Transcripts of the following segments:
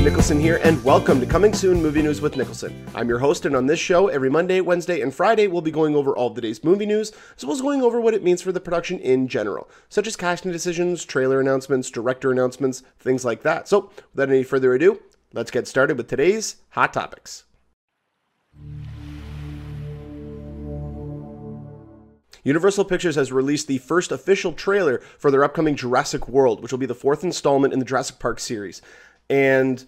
Niklsun here, and welcome to Coming Soon Movie News with Niklsun. I'm your host, and on this show, every Monday, Wednesday, and Friday, we'll be going over all of the day's movie news, as well as going over what it means for the production in general, such as casting decisions, trailer announcements, director announcements, things like that. So, without any further ado, let's get started with today's Hot Topics. Universal Pictures has released the first official trailer for their upcoming Jurassic World, which will be the fourth installment in the Jurassic Park series. And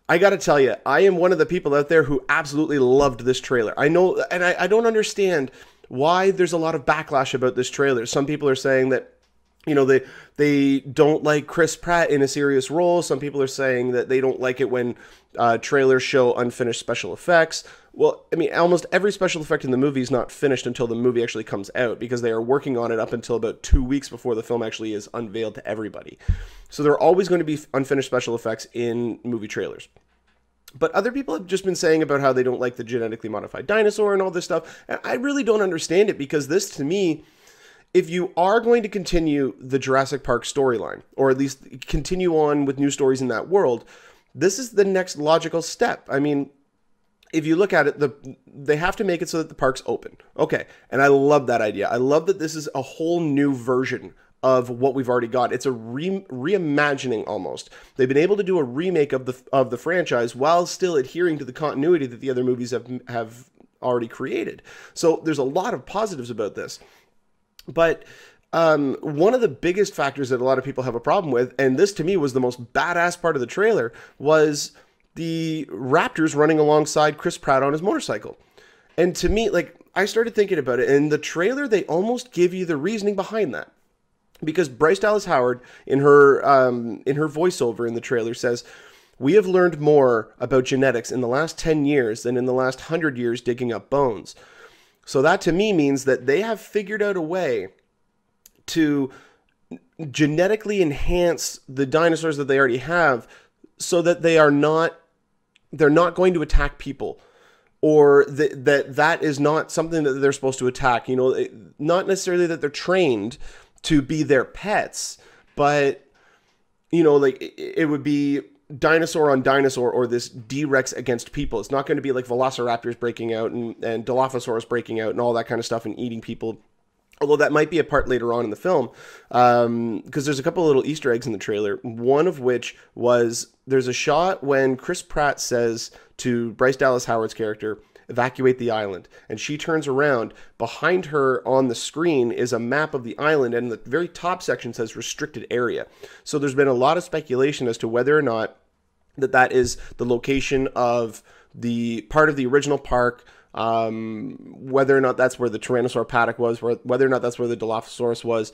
I gotta tell you, I am one of the people out there who absolutely loved this trailer. I know, and I don't understand why there's a lot of backlash about this trailer. Some people are saying that, you know, they don't like Chris Pratt in a serious role. Some people are saying that they don't like it when trailers show unfinished special effects. Well, I mean, almost every special effect in the movie is not finished until the movie actually comes out, because they are working on it up until about 2 weeks before the film actually is unveiled to everybody. So there are always going to be unfinished special effects in movie trailers. But other people have just been saying about how they don't like the genetically modified dinosaur and all this stuff. And I really don't understand it, because this, to me, if you are going to continue the Jurassic Park storyline, or at least continue on with new stories in that world, this is the next logical step. I mean, if you look at it, they have to make it so that the park's open. Okay, and I love that idea. I love that this is a whole new version of what we've already got. It's a reimagining almost. They've been able to do a remake of the franchise while still adhering to the continuity that the other movies have already created. So there's a lot of positives about this. But one of the biggest factors that a lot of people have a problem with, and this to me was the most badass part of the trailer, was the raptors running alongside Chris Pratt on his motorcycle. And to me, like, I started thinking about it, and in the trailer, they almost give you the reasoning behind that. Because Bryce Dallas Howard, in her voiceover in the trailer, says, "We have learned more about genetics in the last 10 years than in the last 100 years digging up bones." So that to me means that they have figured out a way to genetically enhance the dinosaurs that they already have, so that they're not going to attack people, or that is not something that they're supposed to attack. You know, not necessarily that they're trained to be their pets, but, you know, like, it would be dinosaur on dinosaur, or this D-Rex against people. It's not going to be like velociraptors breaking out and Dilophosaurus breaking out and all that kind of stuff and eating people. Although that might be a part later on in the film, because there's a couple of little Easter eggs in the trailer. One of which was, there's a shot when Chris Pratt says to Bryce Dallas Howard's character, "Evacuate the island." And she turns around. Behind her on the screen is a map of the island, and the very top section says restricted area. So there's been a lot of speculation as to whether or not that is the location of the part of the original park, whether or not that's where the Tyrannosaur paddock was, whether or not that's where the Dilophosaurus was,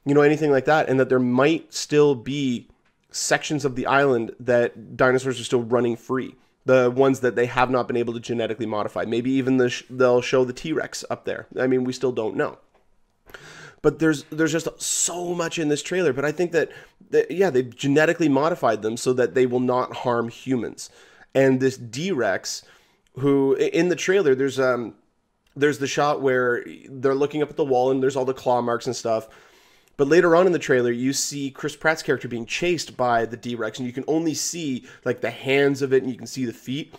you know, anything like that, and that there might still be sections of the island that dinosaurs are still running free. The ones that they have not been able to genetically modify. Maybe even they'll show the T-Rex up there. I mean, we still don't know. But there's just so much in this trailer. But I think that yeah, they've genetically modified them so that they will not harm humans. And this D-Rex, who in the trailer, there's the shot where they're looking up at the wall and there's all the claw marks and stuff. But later on in the trailer, you see Chris Pratt's character being chased by the D-Rex, and you can only see like the hands of it, and you can see the feet.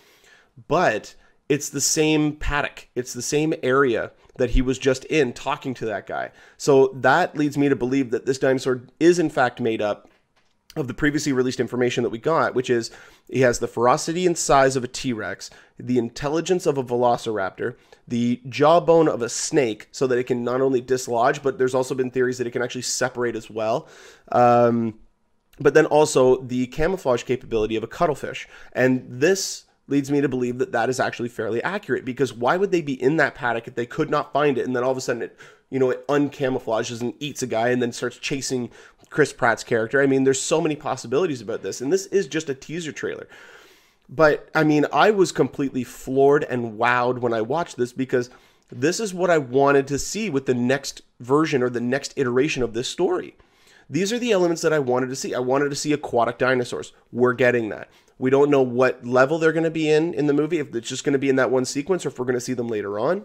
But it's the same paddock. It's the same area that he was just in talking to that guy. So that leads me to believe that this dinosaur is in fact made up of the previously released information that we got, which is he has the ferocity and size of a T-Rex, the intelligence of a velociraptor, the jawbone of a snake, so that it can not only dislodge, but there's also been theories that it can actually separate as well. But then also the camouflage capability of a cuttlefish. And this leads me to believe that that is actually fairly accurate, because why would they be in that paddock if they could not find it, and then all of a sudden it, you know, it uncamouflages and eats a guy and then starts chasing Chris Pratt's character? I mean, there's so many possibilities about this, and this is just a teaser trailer. But, I mean, I was completely floored and wowed when I watched this, because this is what I wanted to see with the next version or the next iteration of this story. These are the elements that I wanted to see. I wanted to see aquatic dinosaurs. We're getting that. We don't know what level they're going to be in the movie, if it's just going to be in that one sequence or if we're going to see them later on.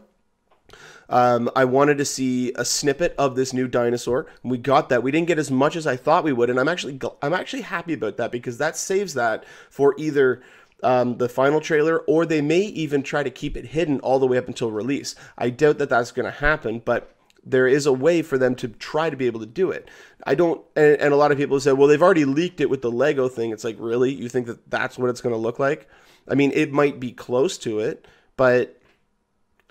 I wanted to see a snippet of this new dinosaur. And we got that. We didn't get as much as I thought we would, and I'm actually happy about that, because that saves that for either the final trailer, or they may even try to keep it hidden all the way up until release. I doubt that that's going to happen, but there is a way for them to try to be able to do it. I don't, and a lot of people say, well, they've already leaked it with the Lego thing. It's like, really? You think that that's what it's going to look like? I mean, it might be close to it, but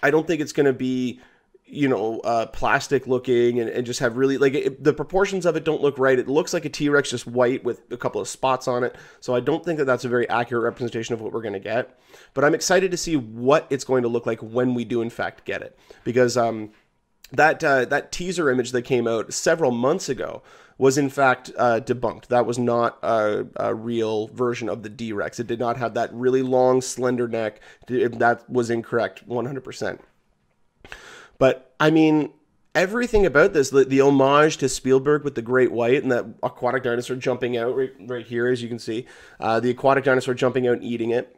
I don't think it's going to be, you know, plastic looking and just have really, like, the proportions of it don't look right. It looks like a T-Rex, just white with a couple of spots on it. So I don't think that that's a very accurate representation of what we're going to get. But I'm excited to see what it's going to look like when we do in fact get it. Because that teaser image that came out several months ago was in fact debunked. That was not a real version of the D-Rex. It did not have that really long, slender neck. That was incorrect, 100%. But, I mean, everything about this, the homage to Spielberg with the great white and that aquatic dinosaur jumping out right here, as you can see. The aquatic dinosaur jumping out and eating it.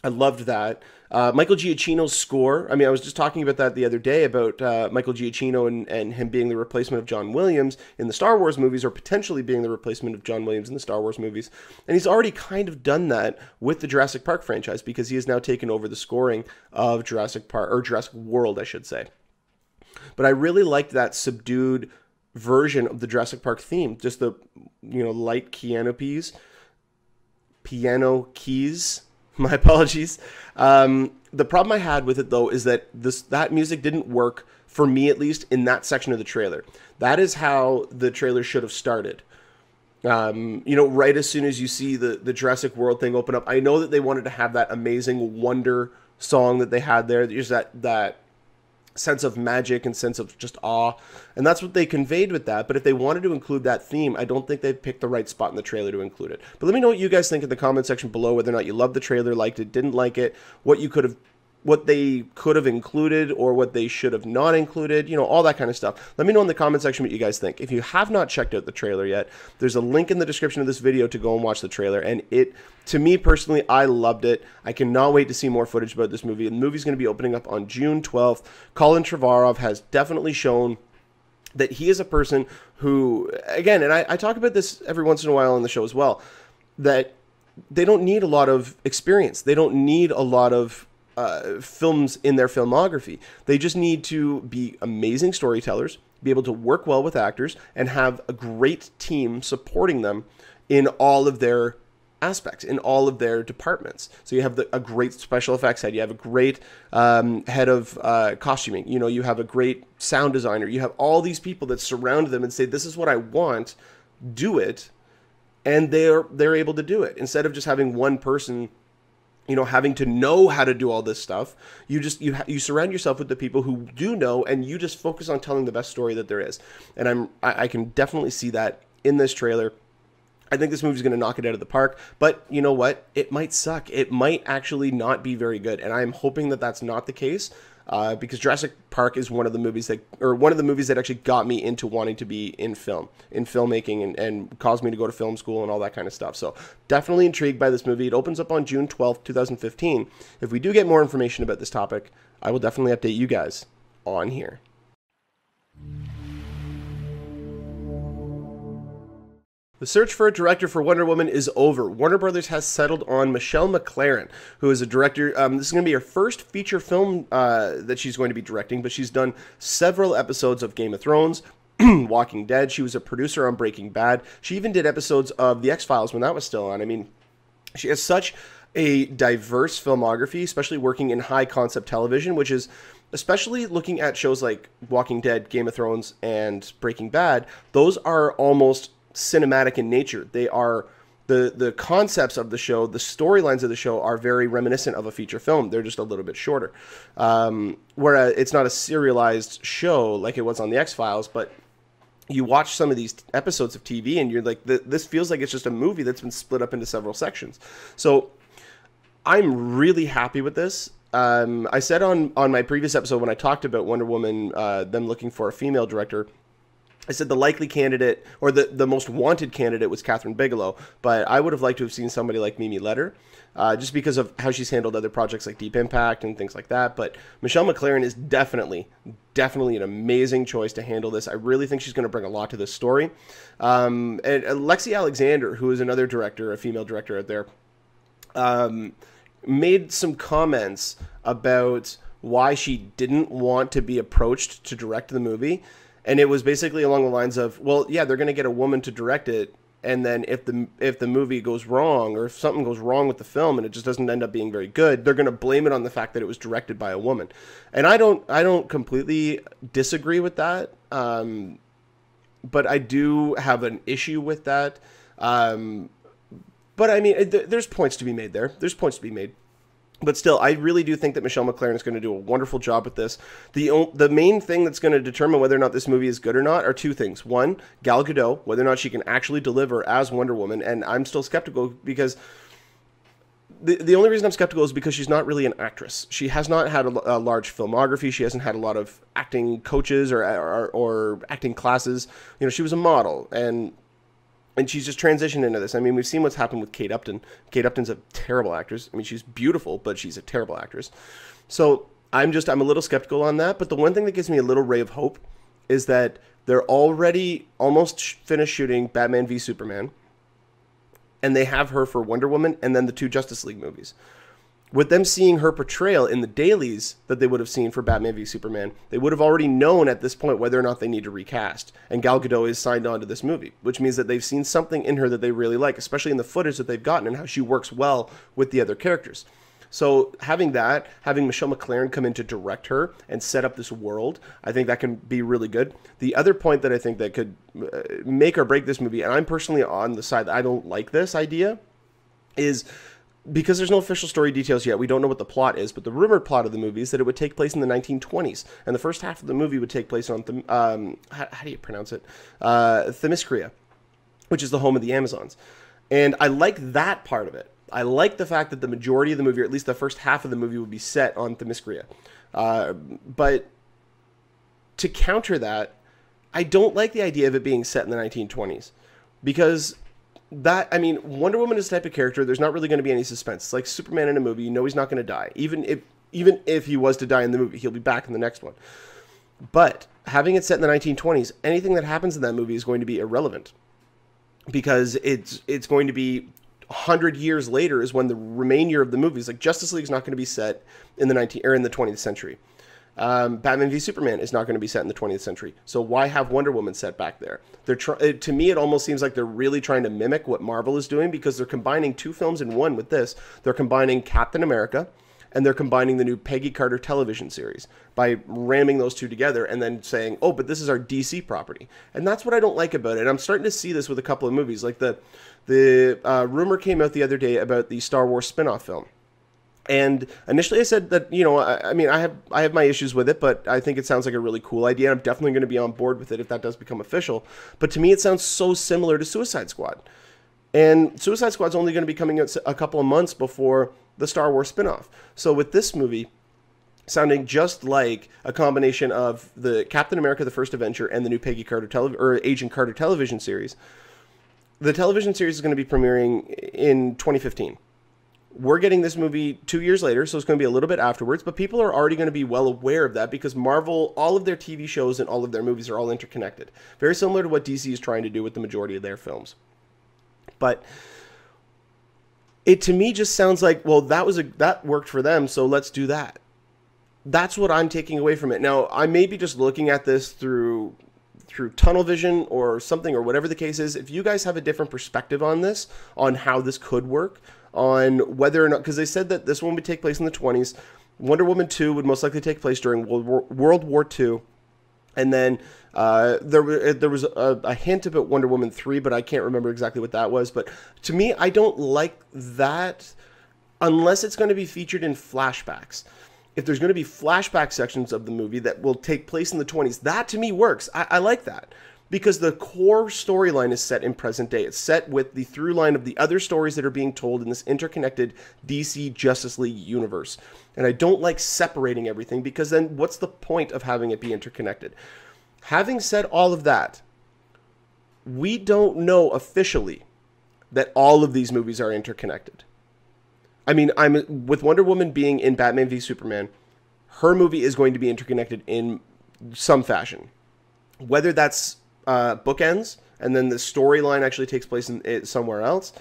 I loved that. Michael Giacchino's score. I mean, I was just talking about that the other day, about Michael Giacchino and him being the replacement of John Williams in the Star Wars movies, or potentially being the replacement of John Williams in the Star Wars movies. And he's already kind of done that with the Jurassic Park franchise, because he has now taken over the scoring of Jurassic Park, or Jurassic World, I should say. But I really liked that subdued version of the Jurassic Park theme. Just the, you know, light piano keys. My apologies. The problem I had with it, though, is that that music didn't work, for me at least, in that section of the trailer. That is how the trailer should have started. You know, right as soon as you see the Jurassic World thing open up. I know that they wanted to have that amazing wonder song that they had there. There's that sense of magic and sense of just awe, and that's what they conveyed with that. But if they wanted to include that theme, I don't think they picked the right spot in the trailer to include it. But let me know what you guys think in the comment section below, whether or not you loved the trailer, liked it, didn't like it, what they could have included, or what they should have not included, you know, all that kind of stuff. Let me know in the comment section what you guys think. If you have not checked out the trailer yet, there's a link in the description of this video to go and watch the trailer, and to me personally, I loved it. I cannot wait to see more footage about this movie. The movie's going to be opening up on June 12th. Colin Trevorrow has definitely shown that he is a person who, again, and I talk about this every once in a while on the show as well, that they don't need a lot of experience. They don't need a lot of films in their filmography. They just need to be amazing storytellers, be able to work well with actors, and have a great team supporting them in all of their aspects, in all of their departments. So you have a great special effects head, you have a great head of costuming, you know, you have a great sound designer, you have all these people that surround them and say, this is what I want, do it, and they're able to do it, instead of just having one person, you know, having to know how to do all this stuff. You surround yourself with the people who do know, and you just focus on telling the best story that there is. And I can definitely see that in this trailer. I think this movie's going to knock it out of the park, but you know what? It might suck. It might actually not be very good, and I'm hoping that that's not the case, because Jurassic Park is one of the movies that actually got me into wanting to be in filmmaking, and caused me to go to film school and all that kind of stuff. So definitely intrigued by this movie. It opens up on June 12th, 2015. If we do get more information about this topic, I will definitely update you guys on here. The search for a director for Wonder Woman is over. Warner Brothers has settled on Michelle MacLaren, who is a director. This is going to be her first feature film that she's going to be directing, but she's done several episodes of Game of Thrones, Walking Dead. She was a producer on Breaking Bad. She even did episodes of The X-Files when that was still on. I mean, she has such a diverse filmography, especially working in high-concept television, which is, especially looking at shows like Walking Dead, Game of Thrones, and Breaking Bad, those are almost cinematic in nature. They are the concepts of the show, the storylines of the show are very reminiscent of a feature film. They're just a little bit shorter. Whereas it's not a serialized show like it was on The X-Files, but you watch some of these episodes of TV and you're like, this feels like it's just a movie that's been split up into several sections. So I'm really happy with this. I said on my previous episode when I talked about Wonder Woman, them looking for a female director, I said the likely candidate, or the most wanted candidate, was Catherine Bigelow, but I would have liked to have seen somebody like Mimi Leder, just because of how she's handled other projects like Deep Impact and things like that. But Michelle MacLaren is definitely an amazing choice to handle this. I really think she's going to bring a lot to this story. And Lexi Alexander, who is another director, a female director out there, made some comments about why she didn't want to be approached to direct the movie. And it was basically along the lines of, well, yeah, they're going to get a woman to direct it, and then if the movie goes wrong, or if something goes wrong with the film and it just doesn't end up being very good, they're going to blame it on the fact that it was directed by a woman. And I don't completely disagree with that, but I do have an issue with that. But I mean, there's points to be made there. There's points to be made. But still, I really do think that Michelle MacLaren is going to do a wonderful job with this. The main thing that's going to determine whether or not this movie is good or not are two things. One, Gal Gadot, whether or not she can actually deliver as Wonder Woman. And I'm still skeptical because the only reason I'm skeptical is because she's not really an actress. She has not had a large filmography. She hasn't had a lot of acting coaches or acting classes. You know, she was a model, and she's just transitioned into this. I mean, we've seen what's happened with Kate Upton. Kate Upton's a terrible actress. I mean, she's beautiful, but she's a terrible actress. So I'm a little skeptical on that. But the one thing that gives me a little ray of hope is that they're already almost finished shooting Batman v Superman, and they have her for Wonder Woman and then the 2 Justice League movies. With them seeing her portrayal in the dailies that they would have seen for Batman v Superman, they would have already known at this point whether or not they need to recast. And Gal Gadot is signed on to this movie, which means that they've seen something in her that they really like, especially in the footage that they've gotten and how she works well with the other characters. So having Michelle MacLaren come in to direct her and set up this world, I think that can be really good. The other point that I think that could make or break this movie, and I'm personally on the side that I don't like this idea, is because there's no official story details yet, we don't know what the plot is, but the rumored plot of the movie is that it would take place in the 1920s, and the first half of the movie would take place on, how do you pronounce it? Themyscira, which is the home of the Amazons. And I like that part of it. I like the fact that the majority of the movie, or at least the first half of the movie, would be set on Themyscira. But to counter that, I don't like the idea of it being set in the 1920s, because Wonder Woman is the type of character, there's not really going to be any suspense. It's like Superman in a movie, you know he's not going to die. Even if he was to die in the movie, he'll be back in the next one. But having it set in the 1920s, anything that happens in that movie is going to be irrelevant, because it's going to be 100 years later is when the remainder of the movies, like Justice League, is not going to be set in the 20th century. Batman v Superman is not going to be set in the 20th century. So why have Wonder Woman set back there? To me, it almost seems like they're really trying to mimic what Marvel is doing, because they're combining 2 films in one with this. They're combining Captain America, and they're combining the new Peggy Carter television series by ramming those 2 together and then saying, oh, but this is our DC property. And that's what I don't like about it. And I'm starting to see this with a couple of movies. Like the rumor came out the other day about the Star Wars spin-off film. And initially I said that, I have my issues with it, but I think it sounds like a really cool idea. I'm definitely going to be on board with it if that does become official. But to me, it sounds so similar to Suicide Squad. And Suicide Squad's only going to be coming out a couple of months before the Star Wars spinoff. So with this movie sounding just like a combination of the Captain America: The First Avenger and the new Peggy Carter Agent Carter television series, the television series is going to be premiering in 2015. We're getting this movie 2 years later, so it's going to be a little bit afterwards, but people are already going to be well aware of that, because Marvel, all of their TV shows and all of their movies are all interconnected. Very similar to what DC is trying to do with the majority of their films. But it, to me, just sounds like, well, that worked for them, so let's do that. That's what I'm taking away from it. Now, I may be just looking at this through tunnel vision or something, or whatever the case is. If you guys have a different perspective on this, on how this could work, on whether or not, because they said that this one would take place in the 20s. Wonder Woman 2 would most likely take place during World War II. And then there was a hint about Wonder Woman 3, but I can't remember exactly what that was. But to me, I don't like that unless it's going to be featured in flashbacks. If there's going to be flashback sections of the movie that will take place in the 20s, that to me works. I like that. Because the core storyline is set in present day. It's set with the through line of the other stories that are being told in this interconnected DC Justice League universe. And I don't like separating everything, because then what's the point of having it be interconnected? Having said all of that, we don't know officially that all of these movies are interconnected. I mean, with Wonder Woman being in Batman v Superman, her movie is going to be interconnected in some fashion. Whether that's bookends, and then the storyline actually takes place in somewhere else.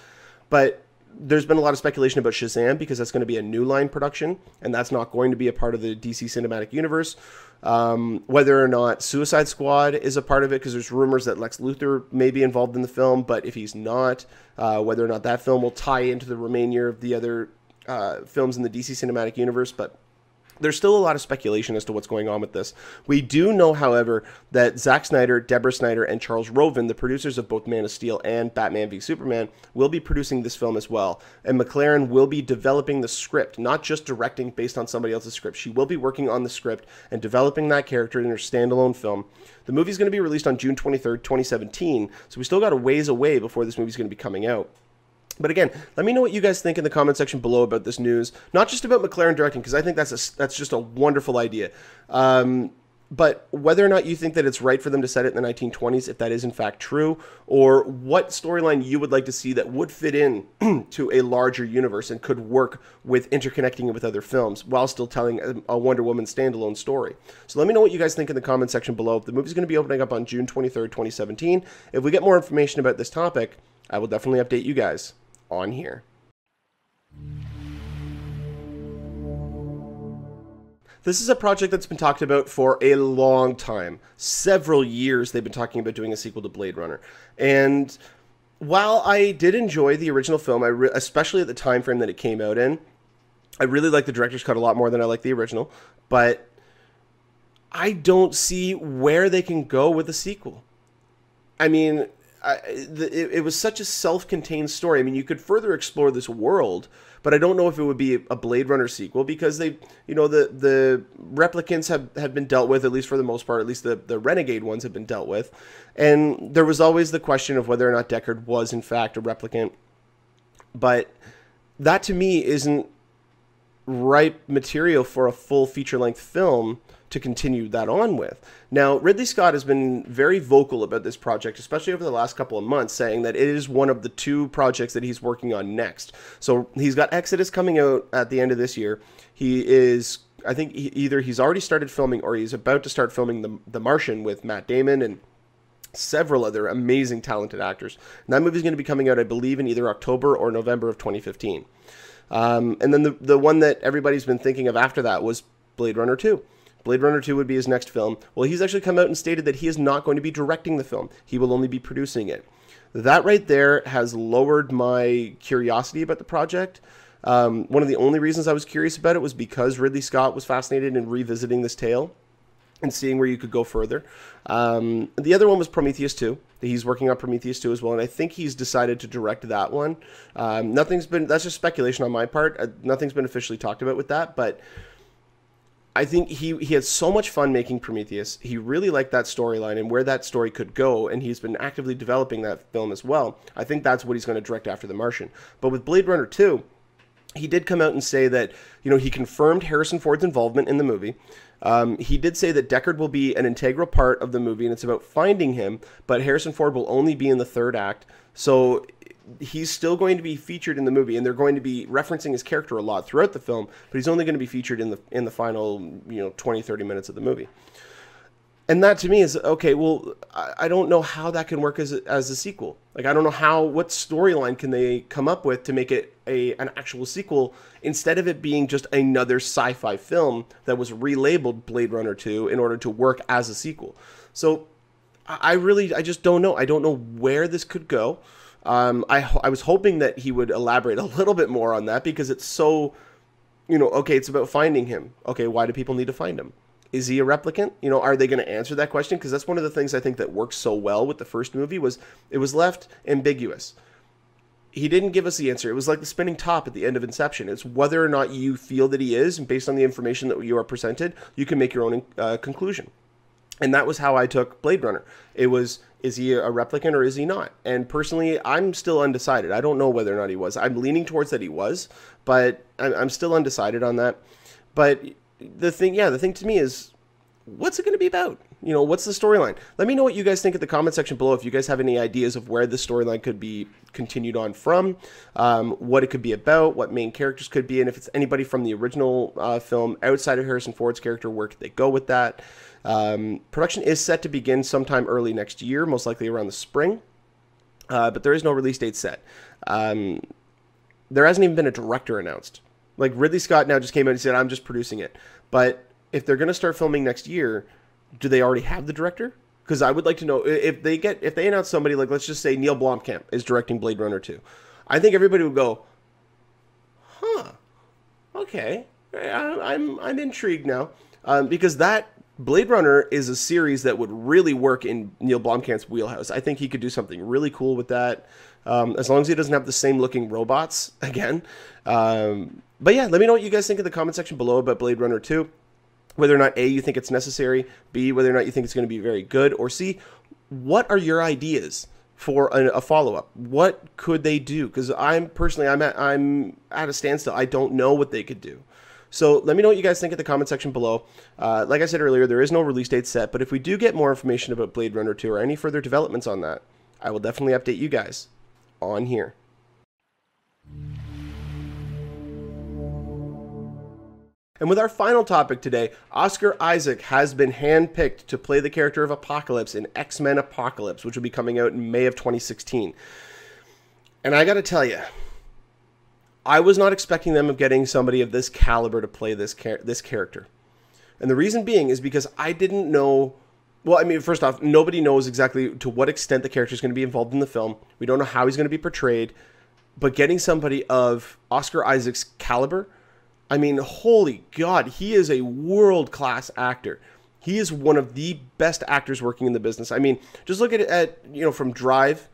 But there's been a lot of speculation about Shazam, because that's going to be a New Line production, and that's not going to be a part of the DC Cinematic Universe. Whether or not Suicide Squad is a part of it, because there's rumors that Lex Luthor may be involved in the film, but if he's not, whether or not that film will tie into the remainder of the other films in the DC Cinematic Universe, but there's still a lot of speculation as to what's going on with this. We do know, however, that Zack Snyder, Deborah Snyder, and Charles Roven, the producers of both Man of Steel and Batman v Superman, will be producing this film as well. And McLaren will be developing the script, not just directing based on somebody else's script. She will be working on the script and developing that character in her standalone film. The movie's going to be released on June 23rd, 2017, so we still got a ways away before this movie's going to be coming out. But again, let me know what you guys think in the comment section below about this news. Not just about McLaren directing, because I think that's just a wonderful idea. But whether or not you think that it's right for them to set it in the 1920s, if that is in fact true, or what storyline you would like to see that would fit in to a larger universe and could work with interconnecting it with other films while still telling a Wonder Woman standalone story. So let me know what you guys think in the comment section below. The movie's going to be opening up on June 23rd, 2017. If we get more information about this topic, I will definitely update you guys on here. This is a project that's been talked about for a long time. Several years they've been talking about doing a sequel to Blade Runner. And while I did enjoy the original film, especially at the time frame that it came out in, I really like the director's cut a lot more than I like the original. But I don't see where they can go with the sequel. I mean, it was such a self-contained story. I mean, you could further explore this world, but I don't know if it would be a Blade Runner sequel, because the replicants have been dealt with, at least for the most part. At least the Renegade ones have been dealt with, and there was always the question of whether or not Deckard was in fact a replicant. But that to me isn't ripe material for a full feature-length film to continue that on with. Now, Ridley Scott has been very vocal about this project, especially over the last couple of months, saying that it is one of the 2 projects that he's working on next. So he's got Exodus coming out at the end of this year. He is, I think, either he's already started filming or he's about to start filming The Martian with Matt Damon and several other amazing, talented actors. And that movie is going to be coming out, I believe, in either October or November of 2015. And then the one that everybody's been thinking of after that was Blade Runner 2. Blade Runner 2 would be his next film. Well, he's actually come out and stated that he is not going to be directing the film. He will only be producing it. That right there has lowered my curiosity about the project. One of the only reasons I was curious about it was because Ridley Scott was fascinated in revisiting this tale and seeing where you could go further. The other one was Prometheus 2. He's working on Prometheus 2 as well, and I think he's decided to direct that one. That's just speculation on my part. Nothing's been officially talked about with that, but I think he had so much fun making Prometheus. He really liked that storyline and where that story could go, and he's been actively developing that film as well. I think that's what he's going to direct after The Martian. But with Blade Runner 2, he did come out and say that, he confirmed Harrison Ford's involvement in the movie. He did say that Deckard will be an integral part of the movie, and it's about finding him, but Harrison Ford will only be in the 3rd act. So he's still going to be featured in the movie, and they're going to be referencing his character a lot throughout the film, but he's only going to be featured in the final 20-30 minutes of the movie. And that to me is okay. Well, I don't know how that can work as a sequel. Like, I don't know what storyline can they come up with to make it an actual sequel instead of it being just another sci-fi film that was relabeled Blade Runner 2 in order to work as a sequel. So I just don't know. I don't know where this could go. I was hoping that he would elaborate a little bit more on that, because it's so, okay, it's about finding him. Okay, why do people need to find him? Is he a replicant? Are they going to answer that question? Because that's one of the things I think that works so well with the first movie was it was left ambiguous. He didn't give us the answer. It was like the spinning top at the end of Inception. It's whether or not you feel that he is, and based on the information that you are presented, you can make your own conclusion. And that was how I took Blade Runner. It was, is he a replicant or is he not? And personally, I'm still undecided. I don't know whether or not he was. I'm leaning towards that he was, but I'm still undecided on that. But the thing to me is, what's it going to be about? You know, what's the storyline? Let me know what you guys think in the comment section below. If you guys have any ideas of where the storyline could be continued on from, what it could be about, what main characters could be, and if it's anybody from the original film outside of Harrison Ford's character, where could they go with that? Production is set to begin sometime early next year, most likely around the spring, but there is no release date set. There hasn't even been a director announced. Like, Ridley Scott now just came out and said, I'm just producing it. But if they're going to start filming next year, do they already have the director? Because I would like to know if they announce somebody, like, let's just say Neil Blomkamp is directing Blade Runner 2. I think everybody would go, huh, okay, I'm intrigued now, because that Blade Runner is a series that would really work in Neil Blomkamp's wheelhouse. I think he could do something really cool with that, as long as he doesn't have the same looking robots again. But yeah, let me know what you guys think in the comment section below about Blade Runner 2. Whether or not A, you think it's necessary, B, whether or not you think it's going to be very good, or C, what are your ideas for a follow-up? What could they do? Because I'm at a standstill. I don't know what they could do. So let me know what you guys think in the comment section below. Like I said earlier, there is no release date set, but if we do get more information about Blade Runner 2 or any further developments on that, I will definitely update you guys on here. And with our final topic today, Oscar Isaac has been handpicked to play the character of Apocalypse in XMen Apocalypse, which will be coming out in May of 2016. And I gotta tell you, I was not expecting them of getting somebody of this caliber to play this character. And the reason being is because I didn't know... Well, I mean, first off, nobody knows exactly to what extent the character is going to be involved in the film. We don't know how he's going to be portrayed. But getting somebody of Oscar Isaac's caliber... I mean, holy God, he is a world-class actor. He is one of the best actors working in the business. I mean, just look at you know, from Drive,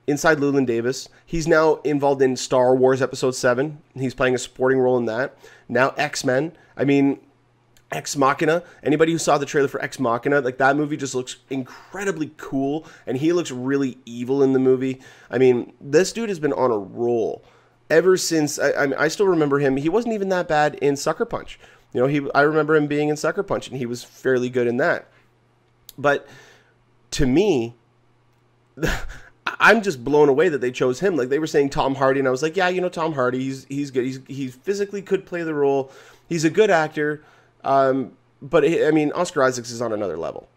Inside Llewyn Davis. He's now involved in Star Wars Episode 7. He's playing a supporting role in that. Now X-Men. I mean, Ex Machina. Anybody who saw the trailer for Ex Machina, like, that movie just looks incredibly cool, and he looks really evil in the movie. I mean, this dude has been on a roll. Ever since, I still remember him. He wasn't even that bad in Sucker Punch. You know, I remember him being in Sucker Punch, and he was fairly good in that. But to me, I'm just blown away that they chose him. Like, they were saying Tom Hardy, and I was like, yeah, you know, Tom Hardy, he's good. He physically could play the role. He's a good actor. But I mean, Oscar Isaacs is on another level.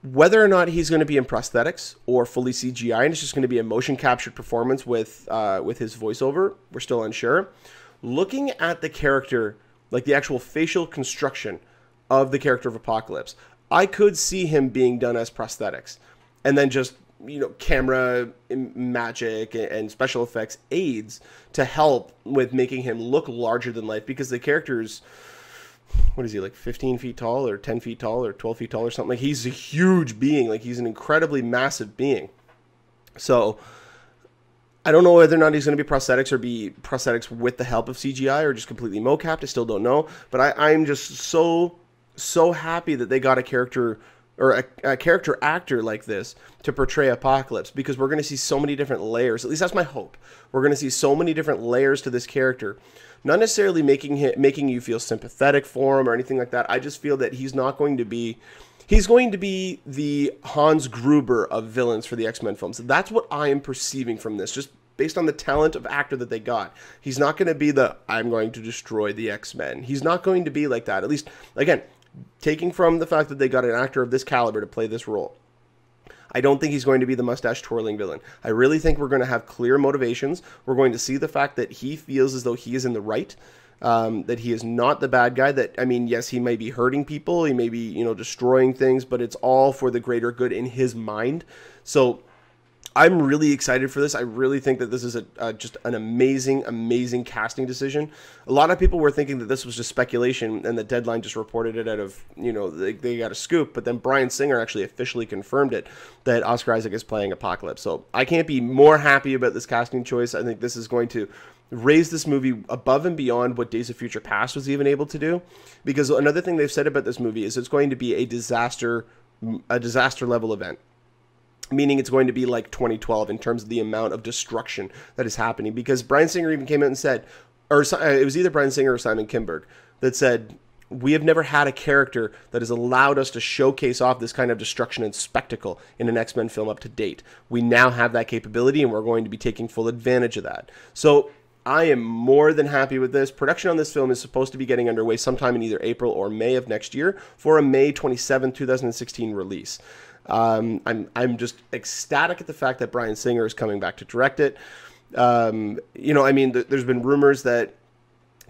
Whether or not he's going to be in prosthetics or fully CGI, and it's just going to be a motion captured performance with his voiceover, we're still unsure. Looking at the character, like the actual facial construction of the character of Apocalypse, I could see him being done as prosthetics, and then just, you know, camera magic and special effects aids to help with making him look larger than life, because the character's, what is he, like 15 feet tall or 10 feet tall or 12 feet tall or something? Like, he's a huge being. Like, he's an incredibly massive being. So I don't know whether or not he's going to be prosthetics or be prosthetics with the help of CGI or just completely mocapped. I still don't know. But I'm just so happy that they got a character or a character actor like this to portray Apocalypse, because we're going to see so many different layers. At least that's my hope. We're going to see so many different layers to this character. Not necessarily making you feel sympathetic for him or anything like that. I just feel that he's going to be the Hans Gruber of villains for the X-Men films. That's what I am perceiving from this, just based on the talent of actor that they got. He's not going to be the, I'm going to destroy the X-Men. He's not going to be like that. At least, again, taking from the fact that they got an actor of this caliber to play this role, I don't think he's going to be the mustache-twirling villain. I really think we're going to have clear motivations. We're going to see the fact that he feels as though he is in the right, that he is not the bad guy. That, I mean, yes, he may be hurting people, he may be, you know, destroying things, but it's all for the greater good in his mind. So I'm really excited for this. I really think that this is just an amazing casting decision. A lot of people were thinking that this was just speculation, and the Deadline just reported it out of, you know, they got a scoop. But then Bryan Singer actually officially confirmed it, that Oscar Isaac is playing Apocalypse. So I can't be more happy about this casting choice. I think this is going to raise this movie above and beyond what Days of Future Past was even able to do. Because another thing they've said about this movie is it's going to be a disaster level event. Meaning it's going to be like 2012 in terms of the amount of destruction that is happening. Because Bryan Singer even came out and said, or it was either Bryan Singer or Simon Kinberg that said, we have never had a character that has allowed us to showcase off this kind of destruction and spectacle in an X-Men film up to date. We now have that capability, and we're going to be taking full advantage of that. So I am more than happy with this. Production on this film is supposed to be getting underway sometime in either April or May of next year for a May 27, 2016 release. I'm just ecstatic at the fact that Bryan Singer is coming back to direct it. You know, I mean, there's been rumors that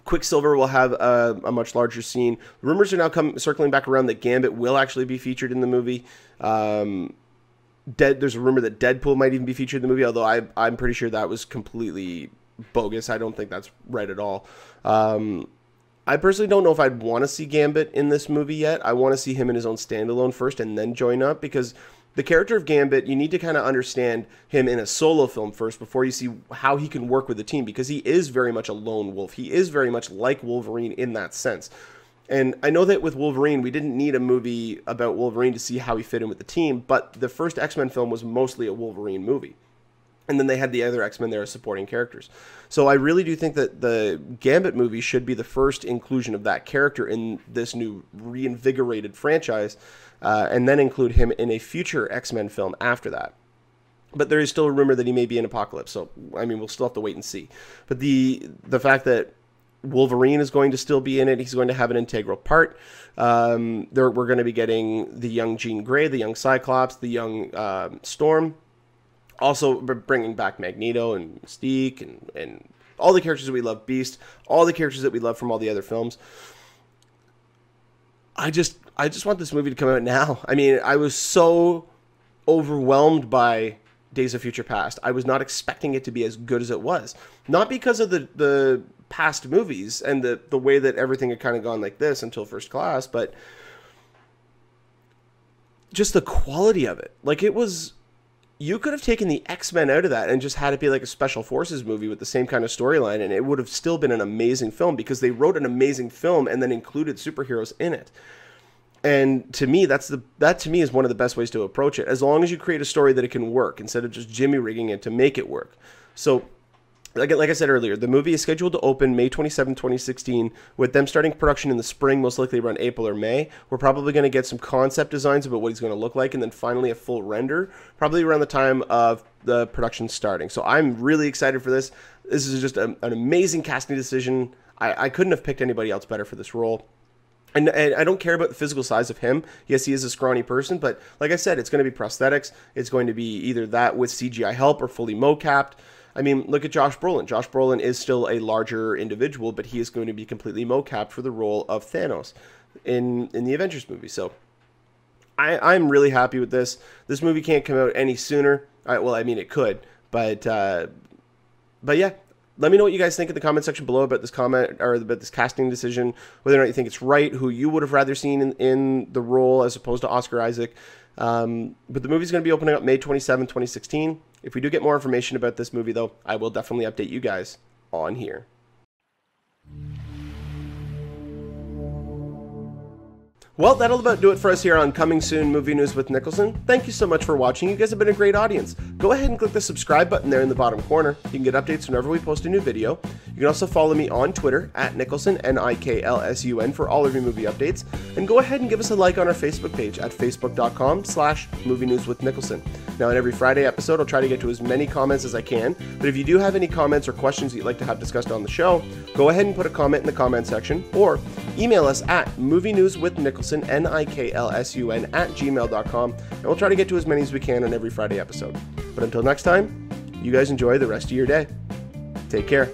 Quicksilver will have a much larger scene. Rumors are now circling back around that Gambit will actually be featured in the movie. There's a rumor that Deadpool might even be featured in the movie, although I'm pretty sure that was completely bogus. I don't think that's right at all. I personally don't know if I'd want to see Gambit in this movie yet. I want to see him in his own standalone first and then join up, because the character of Gambit, you need to kind of understand him in a solo film first before you see how he can work with the team, because he is very much a lone wolf. He is very much like Wolverine in that sense. And I know that with Wolverine, we didn't need a movie about Wolverine to see how he fit in with the team, but the first X-Men film was mostly a Wolverine movie. And then they had the other X-Men there as supporting characters. So I really do think that the Gambit movie should be the first inclusion of that character in this new reinvigorated franchise, and then include him in a future X-Men film after that. But there is still a rumor that he may be in Apocalypse, so I mean, we'll still have to wait and see. But the fact that Wolverine is going to still be in it, he's going to have an integral part. We're going to be getting the young Jean Grey, the young Cyclops, the young Storm. Also bringing back Magneto and Mystique and all the characters that we love, Beast, all the characters that we love from all the other films. I just want this movie to come out now. I mean, I was so overwhelmed by Days of Future Past. I was not expecting it to be as good as it was. Not because of the past movies and the way that everything had kind of gone like this until First Class, but just the quality of it. Like, it was... You could have taken the X-Men out of that and just had it be like a Special Forces movie with the same kind of storyline, and it would have still been an amazing film, because they wrote an amazing film and then included superheroes in it. And to me, that to me is one of the best ways to approach it, as long as you create a story that it can work instead of just Jimmy rigging it to make it work. So, like I said earlier, the movie is scheduled to open May 27, 2016, with them starting production in the spring, most likely around April or May. We're probably going to get some concept designs about what he's going to look like, and then finally a full render, probably around the time of the production starting. So I'm really excited for this. This is just an amazing casting decision. I couldn't have picked anybody else better for this role. And I don't care about the physical size of him. Yes, he is a scrawny person, but like I said, it's going to be prosthetics. It's going to be either that with CGI help or fully mocapped. I mean, look at Josh Brolin. Josh Brolin is still a larger individual, but he is going to be completely mocapped for the role of Thanos in the Avengers movie. So I'm really happy with this. This movie can't come out any sooner. Well, I mean, it could, but yeah. Let me know what you guys think in the comment section below about this about this casting decision, whether or not you think it's right, who you would have rather seen in the role as opposed to Oscar Isaac. But the movie's going to be opening up May 27, 2016. If we do get more information about this movie, though, I will definitely update you guys on here. Well, that'll about do it for us here on Coming Soon Movie News with Niklsun. Thank you so much for watching. You guys have been a great audience. Go ahead and click the subscribe button there in the bottom corner. You can get updates whenever we post a new video. You can also follow me on Twitter at Niklsun, Niklsun, for all of your movie updates. And go ahead and give us a like on our Facebook page at facebook.com/Movie News with Niklsun. Now, in every Friday episode, I'll try to get to as many comments as I can. But if you do have any comments or questions that you'd like to have discussed on the show, go ahead and put a comment in the comment section, or email us at movienewswithniklsun, Niklsun, @gmail.com, and we'll try to get to as many as we can on every Friday episode. But until next time, you guys enjoy the rest of your day. Take care.